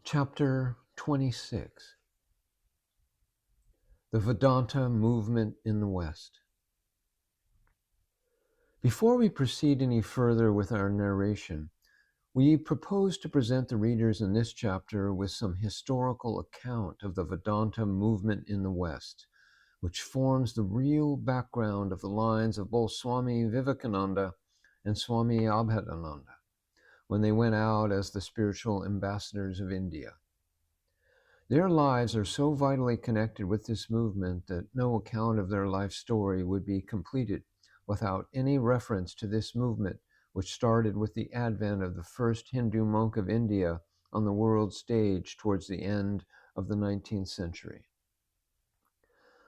Chapter 26. The Vedanta Movement in the West. Before we proceed any further with our narration, we propose to present the readers in this chapter with some historical account of the Vedanta movement in the West, which forms the real background of the lives of both Swami Vivekananda and Swami Abhedananda when they went out as the spiritual ambassadors of India. Their lives are so vitally connected with this movement that no account of their life story would be completed without any reference to this movement, which started with the advent of the first Hindu monk of India on the world stage towards the end of the 19th century.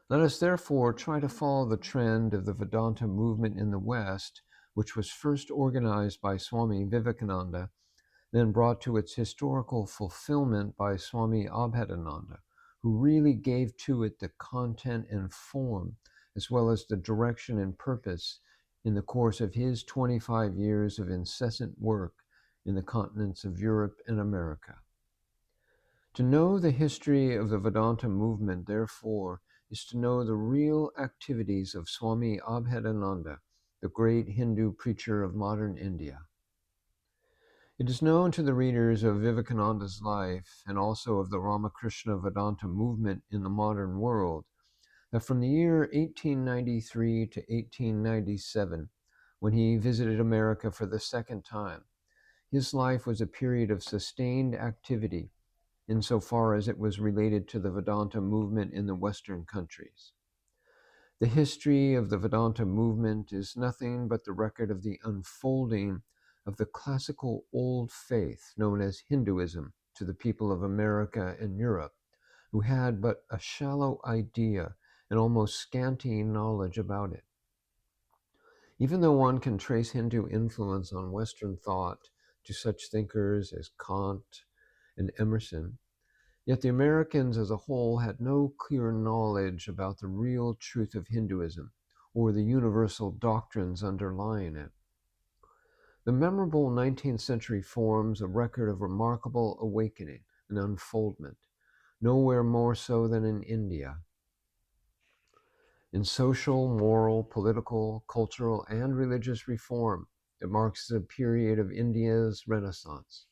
Let us therefore try to follow the trend of the Vedanta movement in the West, which was first organized by Swami Vivekananda, then brought to its historical fulfillment by Swami Abhedananda, who really gave to it the content and form, as well as the direction and purpose in the course of his 25 years of incessant work in the continents of Europe and America. To know the history of the Vedanta movement, therefore, is to know the real activities of Swami Abhedananda, the great Hindu preacher of modern India. It is known to the readers of Vivekananda's life and also of the Ramakrishna Vedanta movement in the modern world that from the year 1893 to 1897, when he visited America for the second time, his life was a period of sustained activity insofar as it was related to the Vedanta movement in the Western countries. The history of the Vedanta movement is nothing but the record of the unfolding of the classical old faith known as Hinduism to the people of America and Europe, who had but a shallow idea and almost scanty knowledge about it. Even though one can trace Hindu influence on Western thought to such thinkers as Kant and Emerson, yet the Americans as a whole had no clear knowledge about the real truth of Hinduism or the universal doctrines underlying it. The memorable 19th century forms a record of remarkable awakening and unfoldment, nowhere more so than in India. In social, moral, political, cultural, and religious reform, it marks the period of India's Renaissance.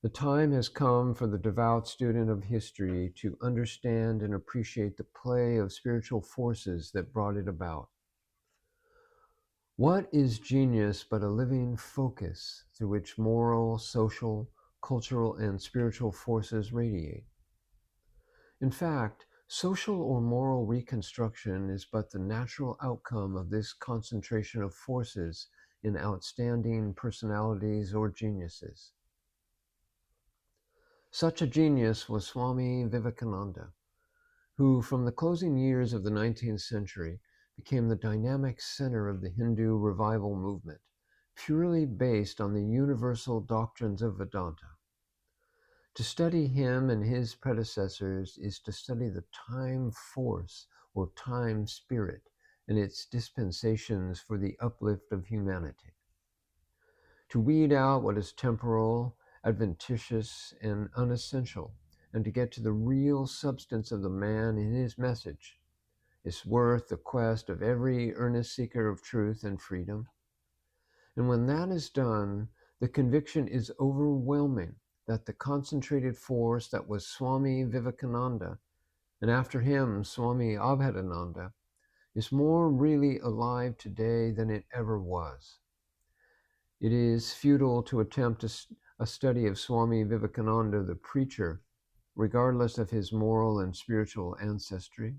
The time has come for the devout student of history to understand and appreciate the play of spiritual forces that brought it about. What is genius but a living focus through which moral, social, cultural, and spiritual forces radiate? In fact, social or moral reconstruction is but the natural outcome of this concentration of forces in outstanding personalities or geniuses. Such a genius was Swami Vivekananda, who from the closing years of the 19th century became the dynamic center of the Hindu revival movement, purely based on the universal doctrines of Vedanta. To study him and his predecessors is to study the time force or time spirit and its dispensations for the uplift of humanity. To weed out what is temporal, adventitious, and unessential, and to get to the real substance of the man in his message, is worth the quest of every earnest seeker of truth and freedom. And when that is done, the conviction is overwhelming that the concentrated force that was Swami Vivekananda, and after him Swami Abhedananda, is more really alive today than it ever was. It is futile to attempt a study of Swami Vivekananda, the preacher, regardless of his moral and spiritual ancestry.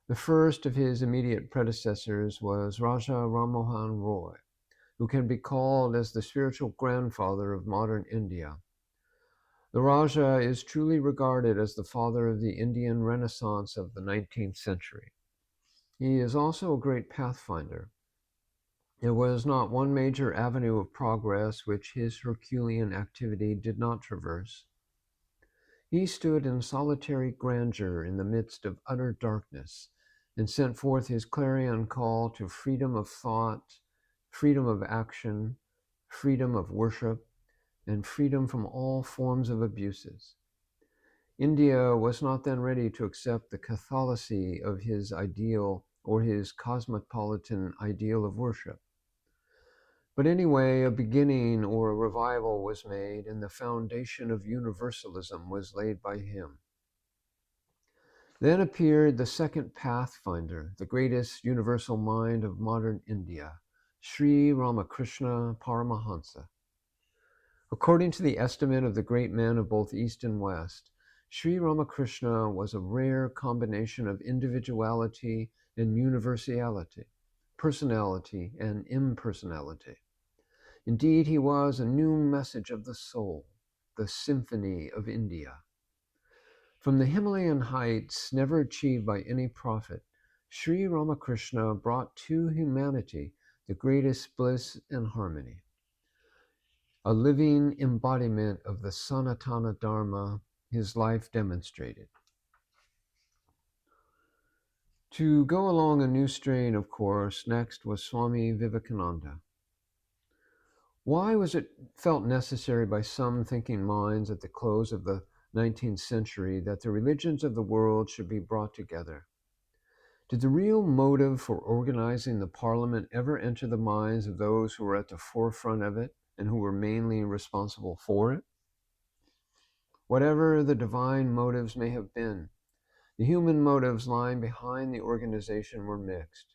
The first of his immediate predecessors was Raja Rammohan Roy, who can be called as the spiritual grandfather of modern India. The Raja is truly regarded as the father of the Indian Renaissance of the 19th century. He is also a great pathfinder. There was not one major avenue of progress which his Herculean activity did not traverse. He stood in solitary grandeur in the midst of utter darkness and sent forth his clarion call to freedom of thought, freedom of action, freedom of worship, and freedom from all forms of abuses. India was not then ready to accept the Catholicity of his ideal or his cosmopolitan ideal of worship. But anyway, a beginning or a revival was made, and the foundation of universalism was laid by him. Then appeared the second pathfinder, the greatest universal mind of modern India, Sri Ramakrishna Paramahansa. According to the estimate of the great men of both East and West, Sri Ramakrishna was a rare combination of individuality and universality, personality and impersonality. Indeed, he was a new message of the soul, the symphony of India. From the Himalayan heights never achieved by any prophet, Sri Ramakrishna brought to humanity the greatest bliss and harmony. A living embodiment of the Sanatana Dharma his life demonstrated. To go along a new strain, of course, next was Swami Vivekananda. Why was it felt necessary by some thinking minds at the close of the 19th century that the religions of the world should be brought together? Did the real motive for organizing the Parliament ever enter the minds of those who were at the forefront of it and who were mainly responsible for it? Whatever the divine motives may have been, the human motives lying behind the organization were mixed.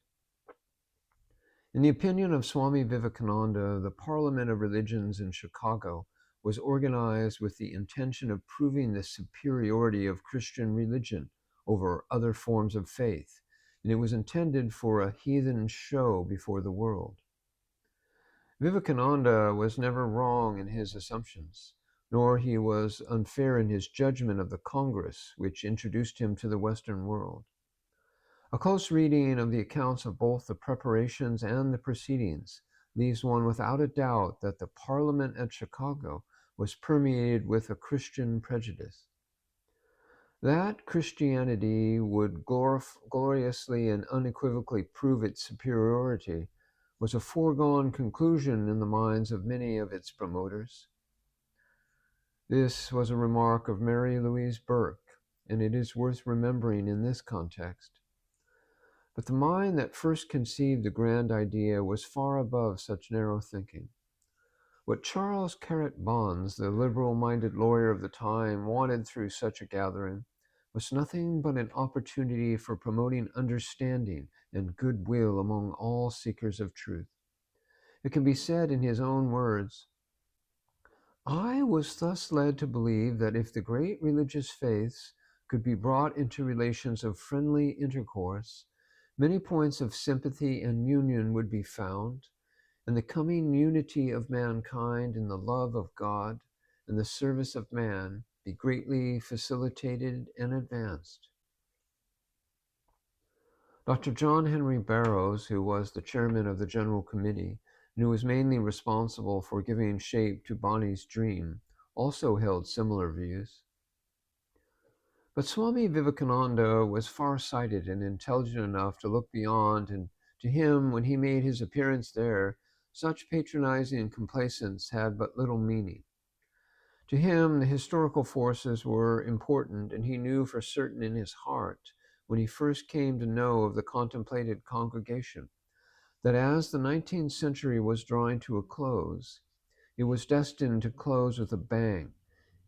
In the opinion of Swami Vivekananda, the Parliament of Religions in Chicago was organized with the intention of proving the superiority of Christian religion over other forms of faith, and it was intended for a heathen show before the world. Vivekananda was never wrong in his assumptions, nor he was unfair in his judgment of the Congress, which introduced him to the Western world. A close reading of the accounts of both the preparations and the proceedings leaves one without a doubt that the Parliament at Chicago was permeated with a Christian prejudice. That Christianity would gloriously and unequivocally prove its superiority was a foregone conclusion in the minds of many of its promoters. This was a remark of Mary Louise Burke, and it is worth remembering in this context. But the mind that first conceived the grand idea was far above such narrow thinking. What Charles Carrot Bonds, the liberal-minded lawyer of the time, wanted through such a gathering was nothing but an opportunity for promoting understanding and goodwill among all seekers of truth. It can be said in his own words, "I was thus led to believe that if the great religious faiths could be brought into relations of friendly intercourse, many points of sympathy and union would be found, and the coming unity of mankind in the love of God and the service of man be greatly facilitated and advanced." Dr. John Henry Barrows, who was the chairman of the General Committee and who was mainly responsible for giving shape to Bonnie's dream, also held similar views. But Swami Vivekananda was far-sighted and intelligent enough to look beyond, and to him, when he made his appearance there, such patronizing complacence had but little meaning. To him, the historical forces were important, and he knew for certain in his heart, when he first came to know of the contemplated congregation, that as the 19th century was drawing to a close, it was destined to close with a bang,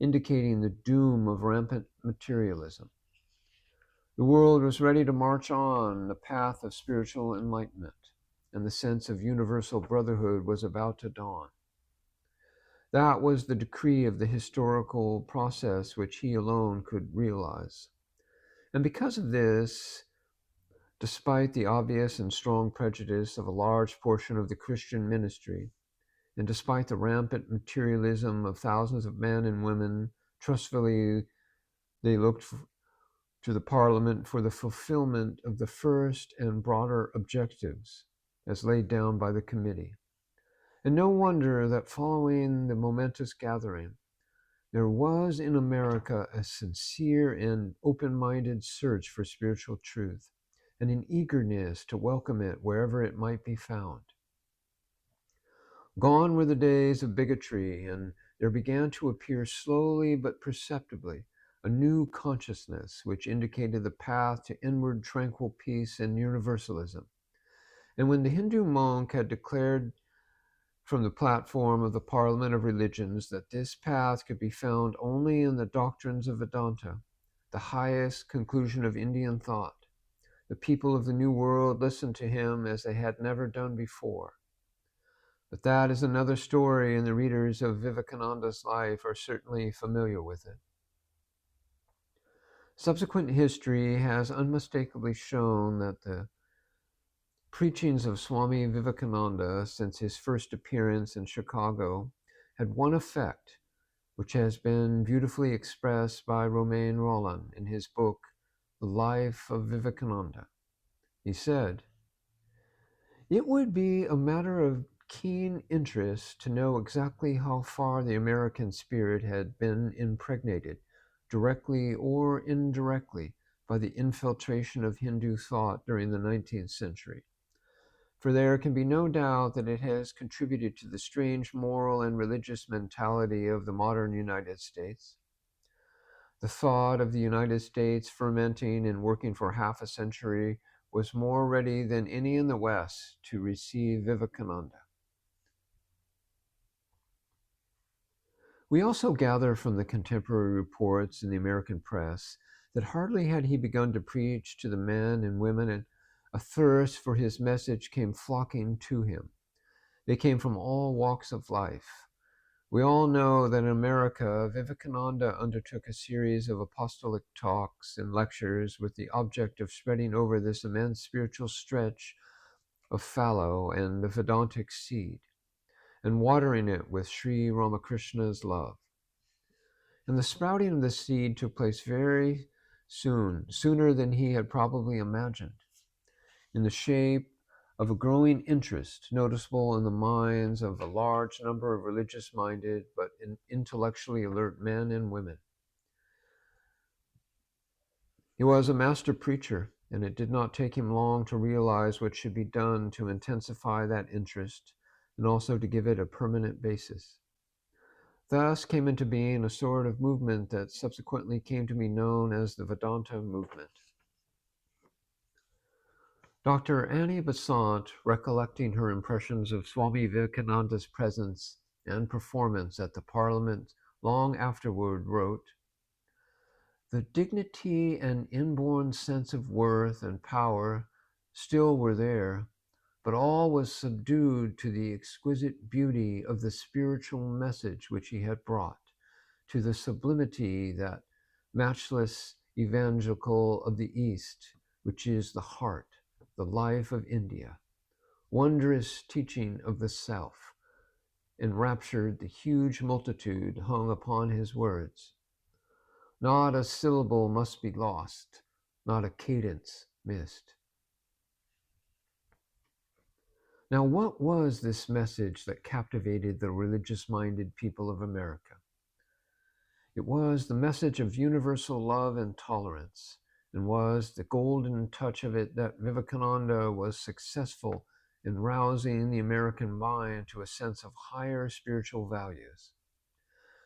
indicating the doom of rampant materialism. The world was ready to march on the path of spiritual enlightenment, and the sense of universal brotherhood was about to dawn. That was the decree of the historical process which he alone could realize. And because of this, despite the obvious and strong prejudice of a large portion of the Christian ministry, and despite the rampant materialism of thousands of men and women, trustfully they looked to the Parliament for the fulfillment of the first and broader objectives as laid down by the committee. And no wonder that following the momentous gathering, there was in America a sincere and open-minded search for spiritual truth, and an eagerness to welcome it wherever it might be found. Gone were the days of bigotry and there began to appear slowly but perceptibly a new consciousness which indicated the path to inward tranquil peace and universalism. And when the Hindu monk had declared from the platform of the Parliament of Religions that this path could be found only in the doctrines of Vedanta, the highest conclusion of Indian thought, the people of the New World listened to him as they had never done before. But that is another story, and the readers of Vivekananda's life are certainly familiar with it. Subsequent history has unmistakably shown that the preachings of Swami Vivekananda since his first appearance in Chicago had one effect, which has been beautifully expressed by Romain Rolland in his book, The Life of Vivekananda. He said, "It would be a matter of keen interest to know exactly how far the American spirit had been impregnated, directly or indirectly, by the infiltration of Hindu thought during the 19th century. For there can be no doubt that it has contributed to the strange moral and religious mentality of the modern United States. The thought of the United States fermenting and working for half a century was more ready than any in the West to receive Vivekananda." We also gather from the contemporary reports in the American press that hardly had he begun to preach to the men and women, and a thirst for his message came flocking to him. They came from all walks of life. We all know that in America, Vivekananda undertook a series of apostolic talks and lectures with the object of spreading over this immense spiritual stretch of fallow and the Vedantic seed, and watering it with Sri Ramakrishna's love. And the sprouting of the seed took place very soon, sooner than he had probably imagined, in the shape of a growing interest noticeable in the minds of a large number of religious-minded but intellectually alert men and women. He was a master preacher, and it did not take him long to realize what should be done to intensify that interest and also to give it a permanent basis. Thus came into being a sort of movement that subsequently came to be known as the Vedanta movement. Dr. Annie Besant, recollecting her impressions of Swami Vivekananda's presence and performance at the Parliament long afterward, wrote, "The dignity and inborn sense of worth and power still were there, but all was subdued to the exquisite beauty of the spiritual message which he had brought, to the sublimity, that matchless evangelical of the East, which is the heart, the life of India, wondrous teaching of the self, enraptured the huge multitude hung upon his words. Not a syllable must be lost, not a cadence missed." Now, what was this message that captivated the religious-minded people of America? It was the message of universal love and tolerance, and was the golden touch of it that Vivekananda was successful in rousing the American mind to a sense of higher spiritual values.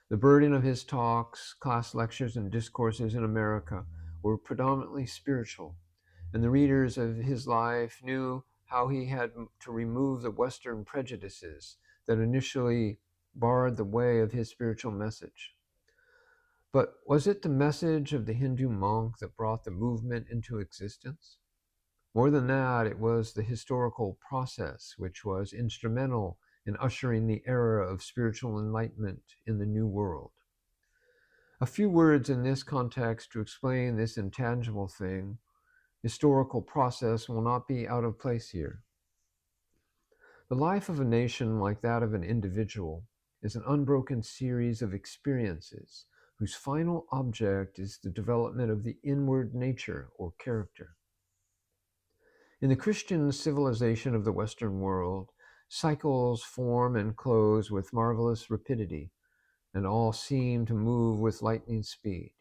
The burden of his talks, class lectures, and discourses in America were predominantly spiritual, and the readers of his life knew how he had to remove the Western prejudices that initially barred the way of his spiritual message. But was it the message of the Hindu monk that brought the movement into existence? More than that, it was the historical process which was instrumental in ushering the era of spiritual enlightenment in the New World. A few words in this context to explain this intangible thing, historical process, will not be out of place here. The life of a nation, like that of an individual, is an unbroken series of experiences whose final object is the development of the inward nature or character. In the Christian civilization of the Western world, cycles form and close with marvelous rapidity, and all seem to move with lightning speed.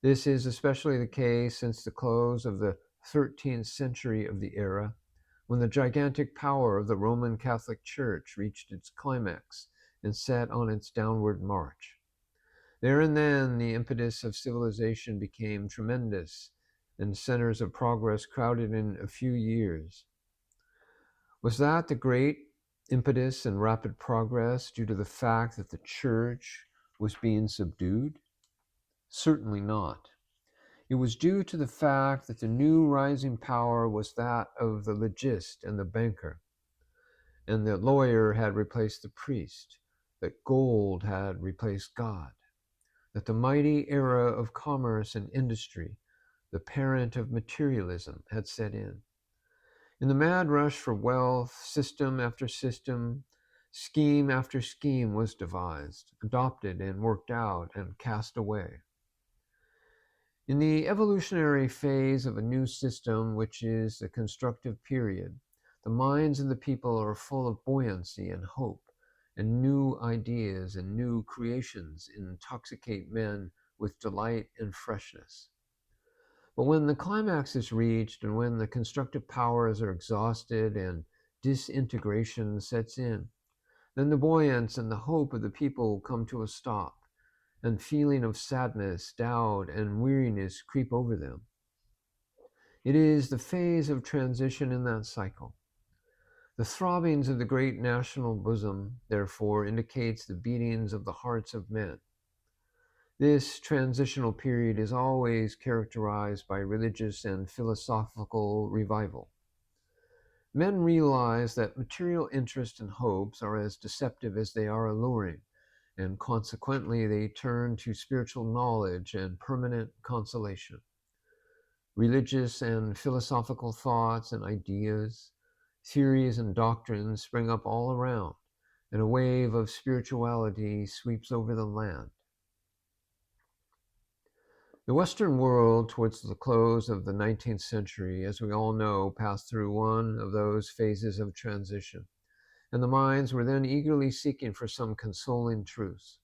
This is especially the case since the close of the 13th century of the era, when the gigantic power of the Roman Catholic Church reached its climax and set on its downward march. There and then, the impetus of civilization became tremendous, and centers of progress crowded in a few years. Was that the great impetus and rapid progress due to the fact that the church was being subdued? Certainly not. It was due to the fact that the new rising power was that of the legist and the banker, and the lawyer had replaced the priest, that gold had replaced God, that the mighty era of commerce and industry, the parent of materialism, had set in. In the mad rush for wealth, system after system, scheme after scheme was devised, adopted and worked out and cast away. In the evolutionary phase of a new system, which is the constructive period, the minds of the people are full of buoyancy and hope, and new ideas and new creations intoxicate men with delight and freshness. But when the climax is reached and when the constructive powers are exhausted and disintegration sets in, then the buoyance and the hope of the people come to a stop, and feeling of sadness, doubt, and weariness creep over them. It is the phase of transition in that cycle. The throbbings of the great national bosom, therefore, indicates the beatings of the hearts of men. This transitional period is always characterized by religious and philosophical revival. Men realize that material interests and hopes are as deceptive as they are alluring, and consequently they turn to spiritual knowledge and permanent consolation. Religious and philosophical thoughts and ideas, theories and doctrines spring up all around, and a wave of spirituality sweeps over the land. The Western world, towards the close of the 19th century, as we all know, passed through one of those phases of transition, and the minds were then eagerly seeking for some consoling truths.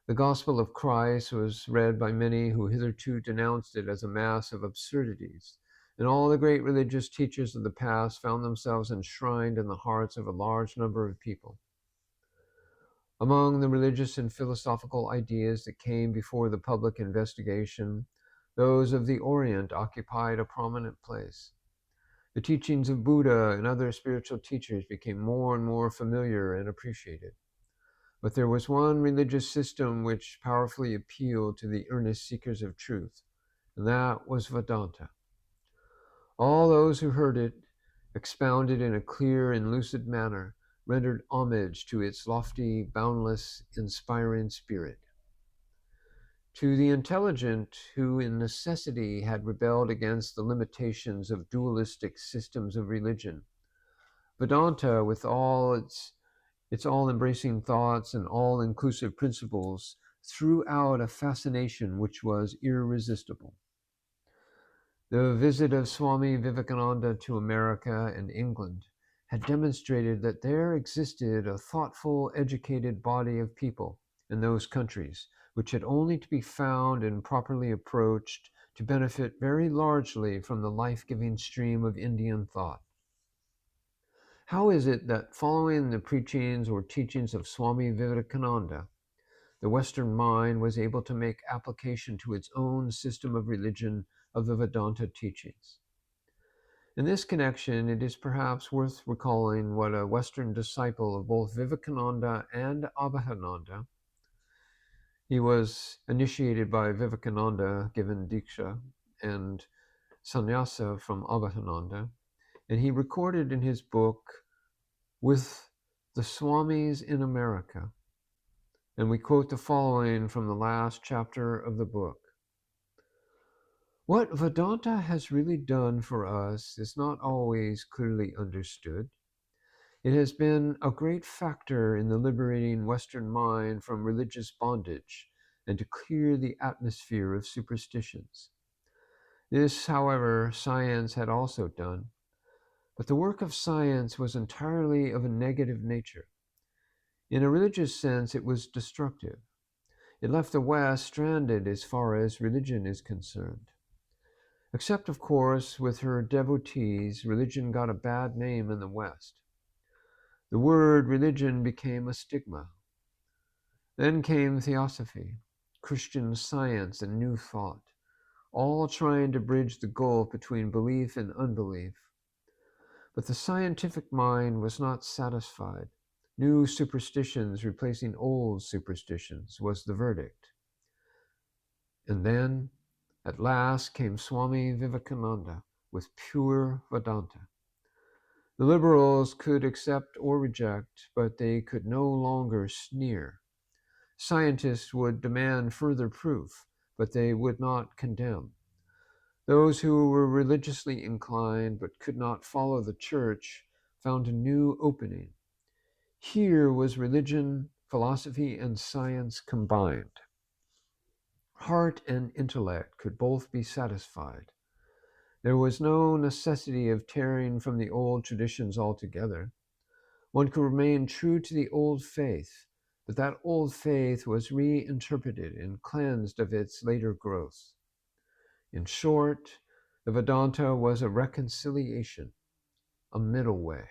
The gospel of Christ was read by many who hitherto denounced it as a mass of absurdities, and all the great religious teachers of the past found themselves enshrined in the hearts of a large number of people. Among the religious and philosophical ideas that came before the public investigation, those of the Orient occupied a prominent place. The teachings of Buddha and other spiritual teachers became more and more familiar and appreciated. But there was one religious system which powerfully appealed to the earnest seekers of truth, and that was Vedanta. All those who heard it, expounded in a clear and lucid manner, rendered homage to its lofty, boundless, inspiring spirit. To the intelligent who in necessity had rebelled against the limitations of dualistic systems of religion, Vedanta, with all its all-embracing thoughts and all-inclusive principles, threw out a fascination which was irresistible. The visit of Swami Vivekananda to America and England had demonstrated that there existed a thoughtful, educated body of people in those countries, which had only to be found and properly approached to benefit very largely from the life-giving stream of Indian thought. How is it that following the preachings or teachings of Swami Vivekananda, the Western mind was able to make application to its own system of religion of the Vedanta teachings? In this connection, it is perhaps worth recalling what a Western disciple of both Vivekananda and Abhedananda, he was initiated by Vivekananda, given Diksha and sannyasa from Abhedananda, and he recorded in his book, With the Swamis in America. And we quote the following from the last chapter of the book. What Vedanta has really done for us is not always clearly understood. It has been a great factor in the liberating Western mind from religious bondage and to clear the atmosphere of superstitions. This, however, science had also done, but the work of science was entirely of a negative nature. In a religious sense, it was destructive. It left the West stranded as far as religion is concerned. Except, of course, with her devotees, religion got a bad name in the West. The word religion became a stigma. Then came theosophy, Christian Science, and New Thought, all trying to bridge the gulf between belief and unbelief. But the scientific mind was not satisfied. New superstitions replacing old superstitions was the verdict. And then, at last, came Swami Vivekananda with pure Vedanta. The liberals could accept or reject, but they could no longer sneer. Scientists would demand further proof, but they would not condemn. Those who were religiously inclined but could not follow the church found a new opening. Here was religion, philosophy, and science combined. Heart and intellect could both be satisfied. There was no necessity of tearing from the old traditions altogether. One could remain true to the old faith, but that old faith was reinterpreted and cleansed of its later growth. In short, the Vedanta was a reconciliation, a middle way.